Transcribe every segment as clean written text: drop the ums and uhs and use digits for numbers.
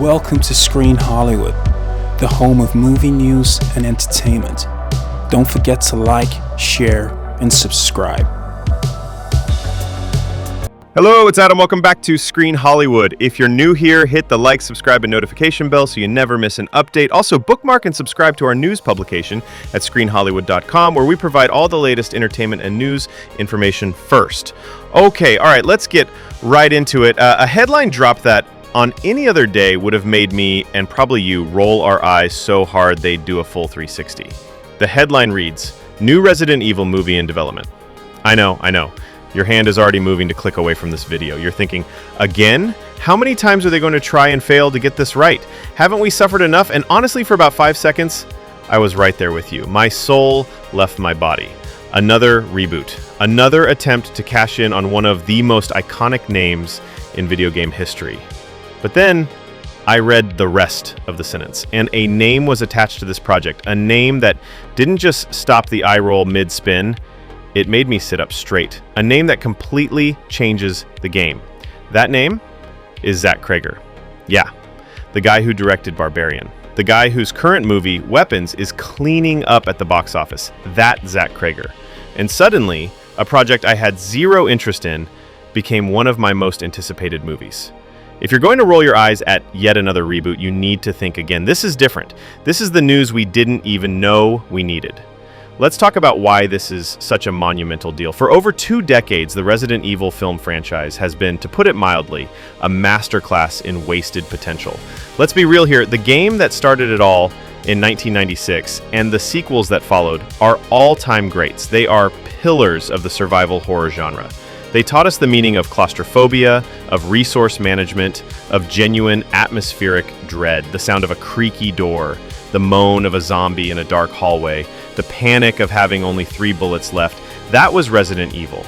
Welcome to Screen Hollywood, the home of movie news and entertainment. Don't forget to like, share, and subscribe. Hello, it's Adam. Welcome back to Screen Hollywood. If you're new here, hit the like, subscribe, and notification bell so you never miss an update. Also, bookmark and subscribe to our news publication at screenhollywood.com, where we provide all the latest entertainment and news information first. Okay, all right, let's get right into it. A headline drop that on any other day would have made me, and probably you, roll our eyes so hard they'd do a full 360. The headline reads, New Resident Evil movie in development. I know. Your hand is already moving to click away from this video. You're thinking, again? How many times are they going to try and fail to get this right? Haven't we suffered enough? And honestly, for about 5 seconds, I was right there with you. My soul left my body. Another reboot. Another attempt to cash in on one of the most iconic names in video game history. But then I read the rest of the sentence, and a name was attached to this project. A name that didn't just stop the eye roll mid-spin, it made me sit up straight. A name that completely changes the game. That name is Zack Kger. Yeah, the guy who directed Barbarian. The guy whose current movie, Weapons, is cleaning up at the box office. That Zack Kger. And suddenly, a project I had zero interest in became one of my most anticipated movies. If you're going to roll your eyes at yet another reboot, you need to think again. This is different. This is the news we didn't even know we needed. Let's talk about why this is such a monumental deal. For over 2 decades, the Resident Evil film franchise has been, to put it mildly, a masterclass in wasted potential. Let's be real here. The game that started it all in 1996 and the sequels that followed are all-time greats. They are pillars of the survival horror genre. They taught us the meaning of claustrophobia, of resource management, of genuine atmospheric dread, the sound of a creaky door, the moan of a zombie in a dark hallway, the panic of having only 3 bullets left. That was Resident Evil.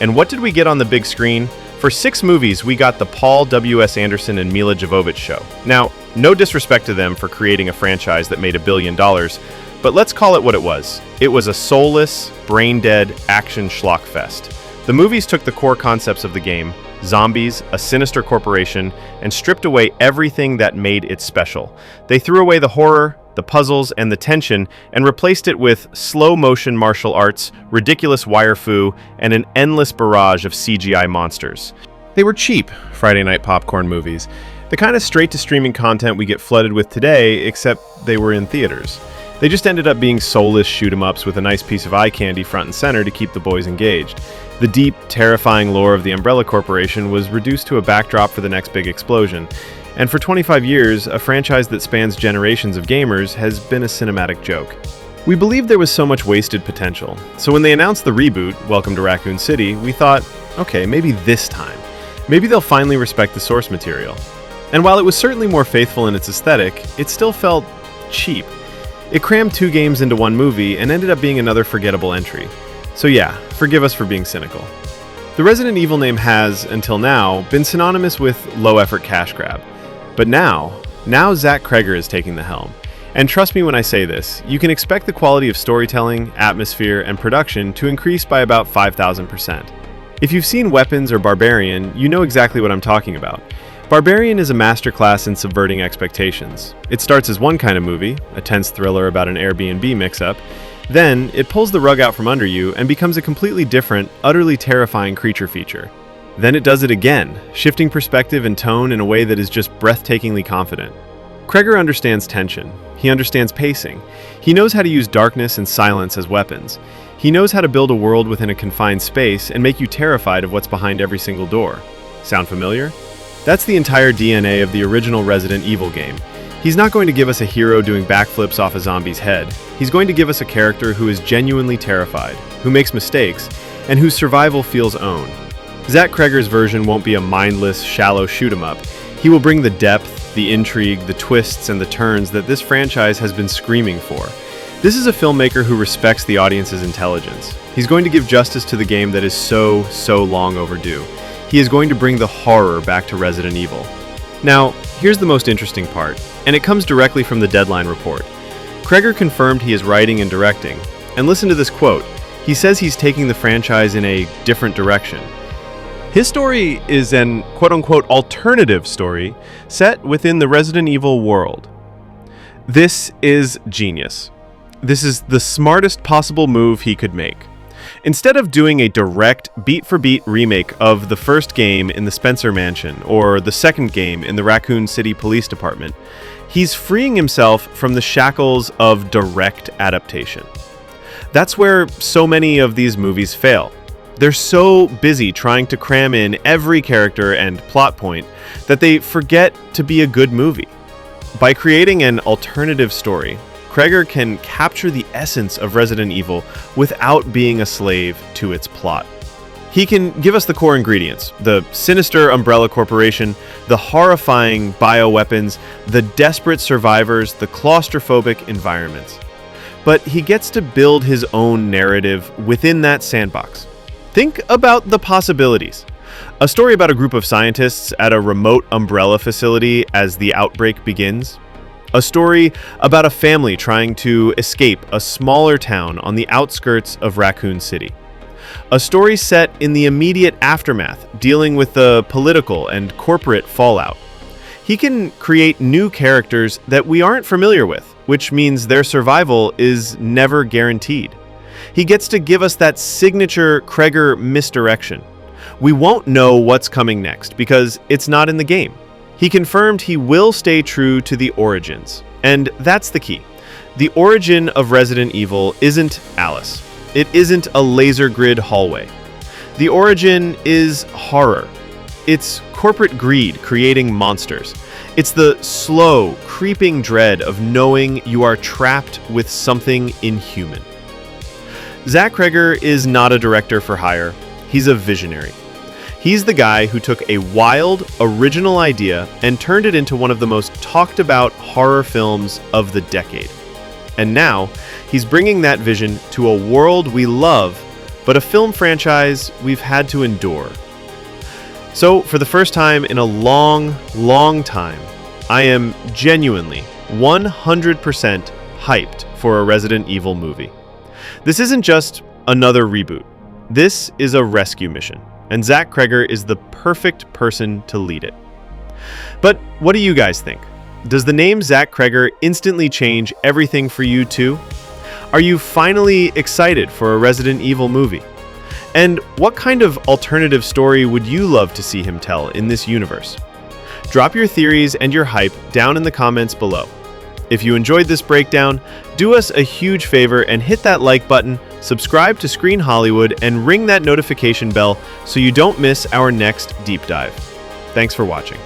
And what did we get on the big screen? For 6 movies, we got the Paul W.S. Anderson and Mila Jovovich show. Now, no disrespect to them for creating a franchise that made $1 billion, but let's call it what it was. It was a soulless, brain-dead action schlock fest. The movies took the core concepts of the game, zombies, a sinister corporation, and stripped away everything that made it special. They threw away the horror, the puzzles, and the tension, and replaced it with slow-motion martial arts, ridiculous wire-fu, and an endless barrage of CGI monsters. They were cheap Friday night popcorn movies, the kind of straight-to-streaming content we get flooded with today, except they were in theaters. They just ended up being soulless shoot-'em-ups with a nice piece of eye candy front and center to keep the boys engaged. The deep, terrifying lore of the Umbrella Corporation was reduced to a backdrop for the next big explosion. And for 25 years, a franchise that spans generations of gamers has been a cinematic joke. We believed there was so much wasted potential. So when they announced the reboot, Welcome to Raccoon City, we thought, okay, maybe this time. Maybe they'll finally respect the source material. And while it was certainly more faithful in its aesthetic, it still felt cheap. It crammed 2 games into one movie and ended up being another forgettable entry. So yeah, forgive us for being cynical. The Resident Evil name has, until now, been synonymous with low-effort cash grab. But now Zack Kger is taking the helm. And trust me when I say this, you can expect the quality of storytelling, atmosphere, and production to increase by about 5,000%. If you've seen Weapons or Barbarian, you know exactly what I'm talking about. Barbarian is a masterclass in subverting expectations. It starts as one kind of movie, a tense thriller about an Airbnb mix-up. Then, it pulls the rug out from under you and becomes a completely different, utterly terrifying creature feature. Then it does it again, shifting perspective and tone in a way that is just breathtakingly confident. Cregger understands tension. He understands pacing. He knows how to use darkness and silence as weapons. He knows how to build a world within a confined space and make you terrified of what's behind every single door. Sound familiar? That's the entire DNA of the original Resident Evil game. He's not going to give us a hero doing backflips off a zombie's head. He's going to give us a character who is genuinely terrified, who makes mistakes, and whose survival feels owned. Zack Kger's version won't be a mindless, shallow shoot-'em-up. He will bring the depth, the intrigue, the twists, and the turns that this franchise has been screaming for. This is a filmmaker who respects the audience's intelligence. He's going to give justice to the game that is so long overdue. He is going to bring the horror back to Resident Evil. Now, here's the most interesting part, and it comes directly from the Deadline report. Cregger confirmed he is writing and directing, and listen to this quote. He says he's taking the franchise in a different direction. His story is an quote-unquote alternative story set within the Resident Evil world. This is genius. This is the smartest possible move he could make. Instead of doing a direct beat-for-beat remake of the first game in the Spencer Mansion or the second game in the Raccoon City Police Department, he's freeing himself from the shackles of direct adaptation. That's where so many of these movies fail. They're so busy trying to cram in every character and plot point that they forget to be a good movie. By creating an alternative story, Cregger can capture the essence of Resident Evil without being a slave to its plot. He can give us the core ingredients: the sinister Umbrella Corporation, the horrifying bioweapons, the desperate survivors, the claustrophobic environments. But he gets to build his own narrative within that sandbox. Think about the possibilities. A story about a group of scientists at a remote Umbrella facility as the outbreak begins. A story about a family trying to escape a smaller town on the outskirts of Raccoon City. A story set in the immediate aftermath, dealing with the political and corporate fallout. He can create new characters that we aren't familiar with, which means their survival is never guaranteed. He gets to give us that signature Cregger misdirection. We won't know what's coming next because it's not in the game. He confirmed he will stay true to the origins, and that's the key. The origin of Resident Evil isn't Alice. It isn't a laser grid hallway. The origin is horror. It's corporate greed creating monsters. It's the slow, creeping dread of knowing you are trapped with something inhuman. Zack Kger is not a director for hire. He's a visionary. He's the guy who took a wild, original idea and turned it into one of the most talked about horror films of the decade. And now, he's bringing that vision to a world we love, but a film franchise we've had to endure. So, for the first time in a long, long time, I am genuinely 100% hyped for a Resident Evil movie. This isn't just another reboot. This is a rescue mission, and Zack Kger is the perfect person to lead it. But what do you guys think? Does the name Zack Kger instantly change everything for you too? Are you finally excited for a Resident Evil movie? And what kind of alternative story would you love to see him tell in this universe? Drop your theories and your hype down in the comments below. If you enjoyed this breakdown, do us a huge favor and hit that like button, subscribe to Screen Hollywood, and ring that notification bell so you don't miss our next deep dive. Thanks for watching.